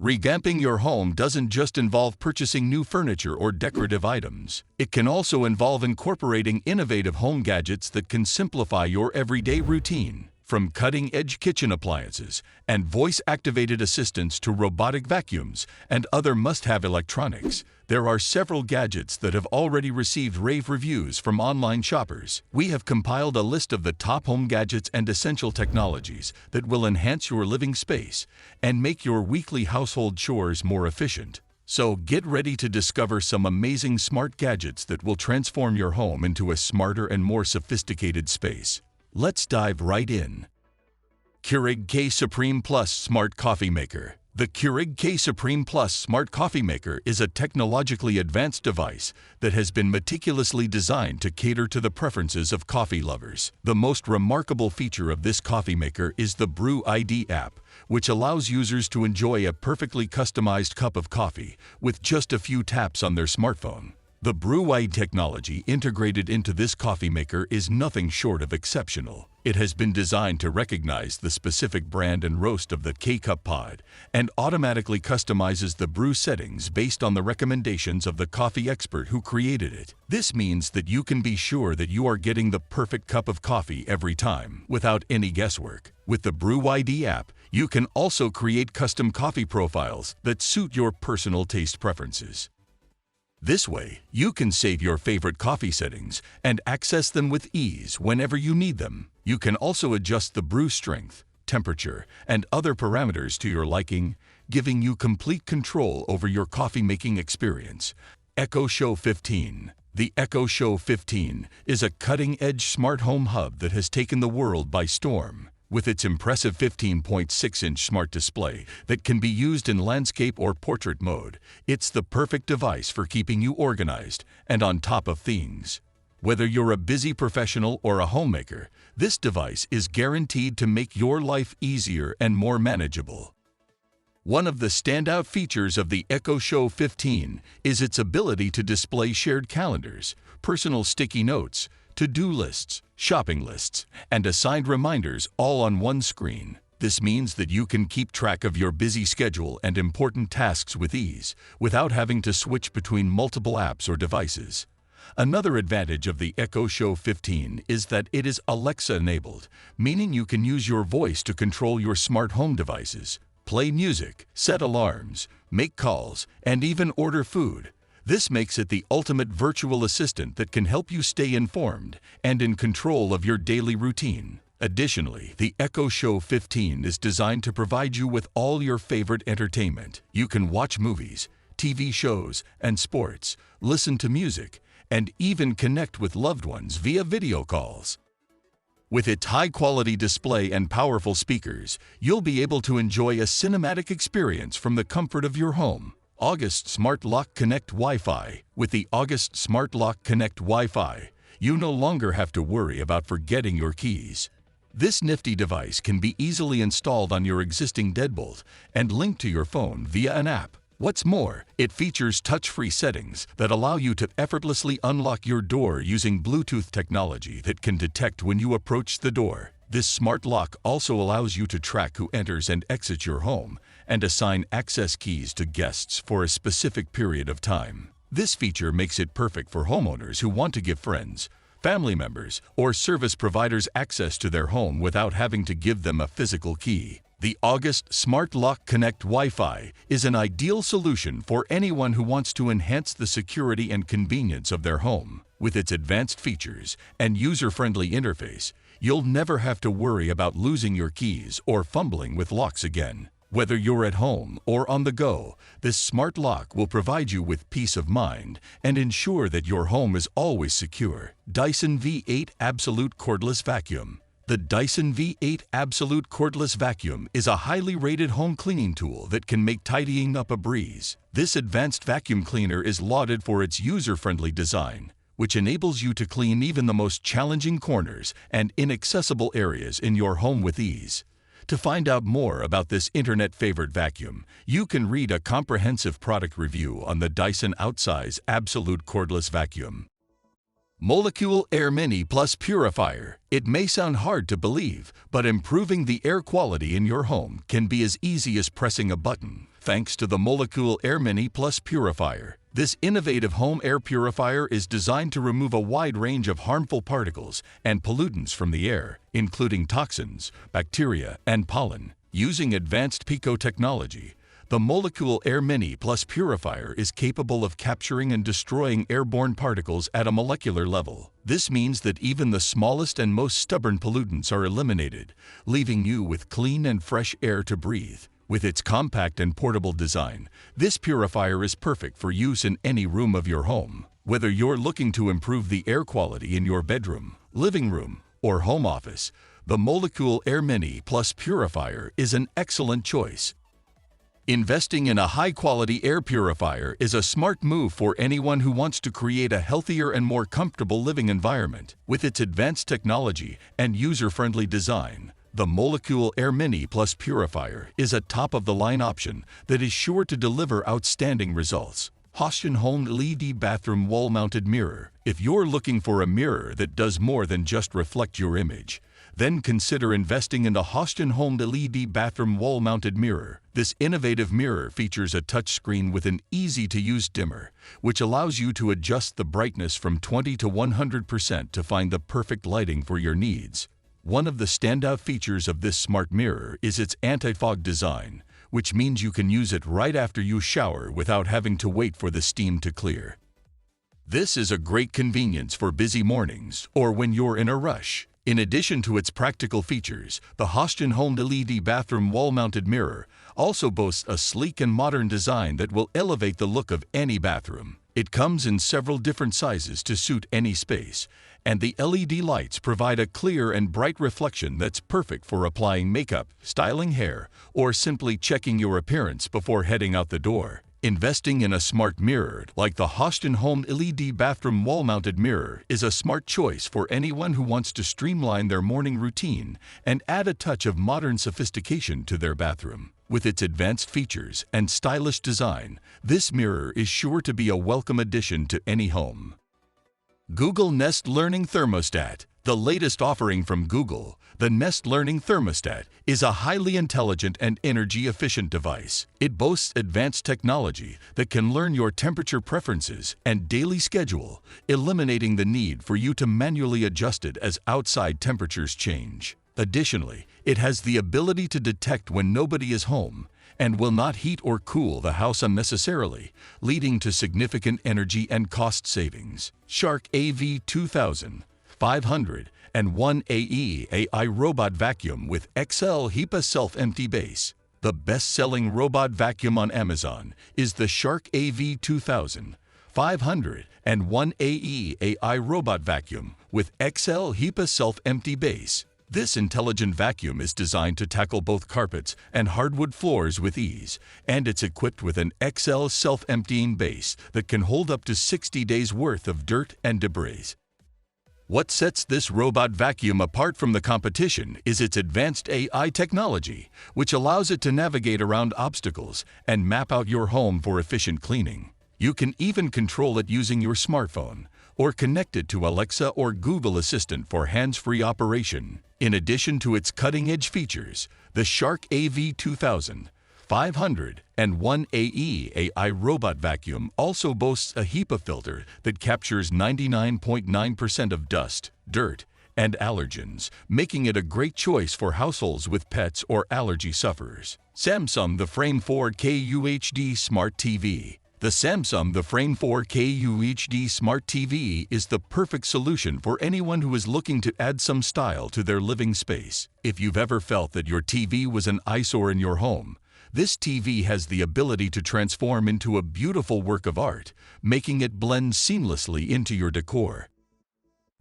Revamping your home doesn't just involve purchasing new furniture or decorative items. It can also involve incorporating innovative home gadgets that can simplify your everyday routine. From cutting-edge kitchen appliances and voice-activated assistants to robotic vacuums and other must-have electronics, there are several gadgets that have already received rave reviews from online shoppers. We have compiled a list of the top home gadgets and essential technologies that will enhance your living space and make your weekly household chores more efficient. So get ready to discover some amazing smart gadgets that will transform your home into a smarter and more sophisticated space. Let's dive right in. Keurig K Supreme Plus Smart Coffee Maker. The Keurig K Supreme Plus Smart Coffee Maker is a technologically advanced device that has been meticulously designed to cater to the preferences of coffee lovers. The most remarkable feature of this coffee maker is the Brew ID app, which allows users to enjoy a perfectly customized cup of coffee with just a few taps on their smartphone. The Brew ID technology integrated into this coffee maker is nothing short of exceptional. It has been designed to recognize the specific brand and roast of the K-Cup pod and automatically customizes the brew settings based on the recommendations of the coffee expert who created it. This means that you can be sure that you are getting the perfect cup of coffee every time, without any guesswork. With the Brew ID app, you can also create custom coffee profiles that suit your personal taste preferences. This way, you can save your favorite coffee settings and access them with ease whenever you need them. You can also adjust the brew strength, temperature, and other parameters to your liking, giving you complete control over your coffee-making experience. Echo Show 15. The Echo Show 15 is a cutting-edge smart home hub that has taken the world by storm. With its impressive 15.6-inch smart display that can be used in landscape or portrait mode, it's the perfect device for keeping you organized and on top of things. Whether you're a busy professional or a homemaker, this device is guaranteed to make your life easier and more manageable. One of the standout features of the Echo Show 15 is its ability to display shared calendars, personal sticky notes, to-do lists, shopping lists, and assigned reminders all on one screen. This means that you can keep track of your busy schedule and important tasks with ease, without having to switch between multiple apps or devices. Another advantage of the Echo Show 15 is that it is Alexa-enabled, meaning you can use your voice to control your smart home devices, play music, set alarms, make calls, and even order food. This makes it the ultimate virtual assistant that can help you stay informed and in control of your daily routine. Additionally, the Echo Show 15 is designed to provide you with all your favorite entertainment. You can watch movies, TV shows, and sports, listen to music, and even connect with loved ones via video calls. With its high-quality display and powerful speakers, you'll be able to enjoy a cinematic experience from the comfort of your home. August Smart Lock Connect Wi-Fi. With the August Smart Lock Connect Wi-Fi, you no longer have to worry about forgetting your keys. This nifty device can be easily installed on your existing deadbolt and linked to your phone via an app. What's more, it features touch-free settings that allow you to effortlessly unlock your door using Bluetooth technology that can detect when you approach the door. This smart lock also allows you to track who enters and exits your home and assign access keys to guests for a specific period of time. This feature makes it perfect for homeowners who want to give friends, family members, or service providers access to their home without having to give them a physical key. The August Smart Lock Connect Wi-Fi is an ideal solution for anyone who wants to enhance the security and convenience of their home. With its advanced features and user-friendly interface, you'll never have to worry about losing your keys or fumbling with locks again. Whether you're at home or on the go, this smart lock will provide you with peace of mind and ensure that your home is always secure. Dyson V8 Absolute Cordless Vacuum. The Dyson V8 Absolute Cordless Vacuum is a highly rated home cleaning tool that can make tidying up a breeze. This advanced vacuum cleaner is lauded for its user-friendly design, which enables you to clean even the most challenging corners and inaccessible areas in your home with ease. To find out more about this internet-favorite vacuum, you can read a comprehensive product review on the Dyson Outsize Absolute Cordless Vacuum. Molecule Air Mini Plus Purifier. It may sound hard to believe, but improving the air quality in your home can be as easy as pressing a button. thanks to the Molecule Air Mini Plus Purifier. This innovative home air purifier is designed to remove a wide range of harmful particles and pollutants from the air, including toxins, bacteria, and pollen. Using advanced PICO technology, the Molecule Air Mini Plus Purifier is capable of capturing and destroying airborne particles at a molecular level. This means that even the smallest and most stubborn pollutants are eliminated, leaving you with clean and fresh air to breathe. With its compact and portable design, this purifier is perfect for use in any room of your home. Whether you're looking to improve the air quality in your bedroom, living room, or home office, the Molecule Air Mini Plus Purifier is an excellent choice. Investing in a high-quality air purifier is a smart move for anyone who wants to create a healthier and more comfortable living environment. With its advanced technology and user-friendly design, the Molecule Air Mini Plus Purifier is a top-of-the-line option that is sure to deliver outstanding results. Hoshin Home LED Bathroom Wall-Mounted Mirror. If you're looking for a mirror that does more than just reflect your image, then consider investing in the Hoshin Home LED Bathroom Wall-Mounted Mirror. This innovative mirror features a touchscreen with an easy-to-use dimmer, which allows you to adjust the brightness from 20 to 100% to find the perfect lighting for your needs. One of the standout features of this smart mirror is its anti-fog design, which means you can use it right after you shower without having to wait for the steam to clear. This is a great convenience for busy mornings or when you're in a rush. In addition to its practical features, the Hoshin Home LED Bathroom Wall-Mounted Mirror also boasts a sleek and modern design that will elevate the look of any bathroom. It comes in several different sizes to suit any space, and the LED lights provide a clear and bright reflection that's perfect for applying makeup, styling hair, or simply checking your appearance before heading out the door. Investing in a smart mirror like the Hoshin Home LED Bathroom Wall-Mounted Mirror is a smart choice for anyone who wants to streamline their morning routine and add a touch of modern sophistication to their bathroom. With its advanced features and stylish design, this mirror is sure to be a welcome addition to any home. Google Nest Learning Thermostat. The latest offering from Google, the Nest Learning Thermostat, is a highly intelligent and energy-efficient device. It boasts advanced technology that can learn your temperature preferences and daily schedule, eliminating the need for you to manually adjust it as outside temperatures change. Additionally, it has the ability to detect when nobody is home and will not heat or cool the house unnecessarily, leading to significant energy and cost savings. Shark AV2000 501 AE AI Robot Vacuum with XL HEPA Self-Empty Base. The best-selling robot vacuum on Amazon is the Shark AV2000 501 AE AI Robot Vacuum with XL HEPA Self-Empty Base. This intelligent vacuum is designed to tackle both carpets and hardwood floors with ease, and it's equipped with an XL self-emptying base that can hold up to 60 days' worth of dirt and debris. What sets this robot vacuum apart from the competition is its advanced AI technology, which allows it to navigate around obstacles and map out your home for efficient cleaning. You can even control it using your smartphone or connect it to Alexa or Google Assistant for hands-free operation. In addition to its cutting-edge features, the Shark AV2000 501 AE AI Robot Vacuum also boasts a HEPA filter that captures 99.9% of dust, dirt, and allergens, making it a great choice for households with pets or allergy sufferers. Samsung The Frame 4K UHD Smart TV. The Samsung The Frame 4K UHD Smart TV is the perfect solution for anyone who is looking to add some style to their living space. If you've ever felt that your TV was an eyesore in your home, this TV has the ability to transform into a beautiful work of art, making it blend seamlessly into your decor.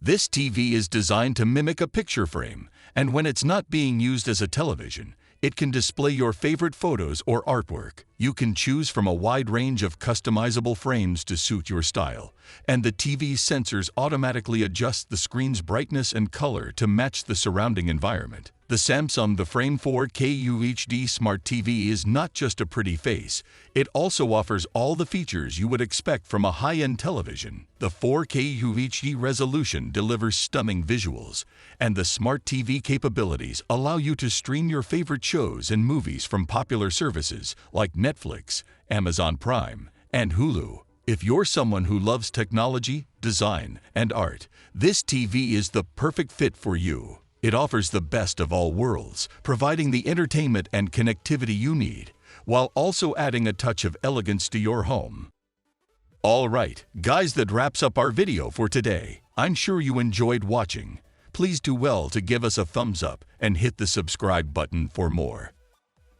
This TV is designed to mimic a picture frame, and when it's not being used as a television, it can display your favorite photos or artwork. You can choose from a wide range of customizable frames to suit your style, and the TV's sensors automatically adjust the screen's brightness and color to match the surrounding environment. The Samsung The Frame 4K UHD Smart TV is not just a pretty face, it also offers all the features you would expect from a high-end television. The 4K UHD resolution delivers stunning visuals, and the Smart TV capabilities allow you to stream your favorite shows and movies from popular services like Netflix, Amazon Prime, and Hulu. If you're someone who loves technology, design, and art, this TV is the perfect fit for you. It offers the best of all worlds, providing the entertainment and connectivity you need, while also adding a touch of elegance to your home. All right, guys, that wraps up our video for today. I'm sure you enjoyed watching. Please do well to give us a thumbs up and hit the subscribe button for more.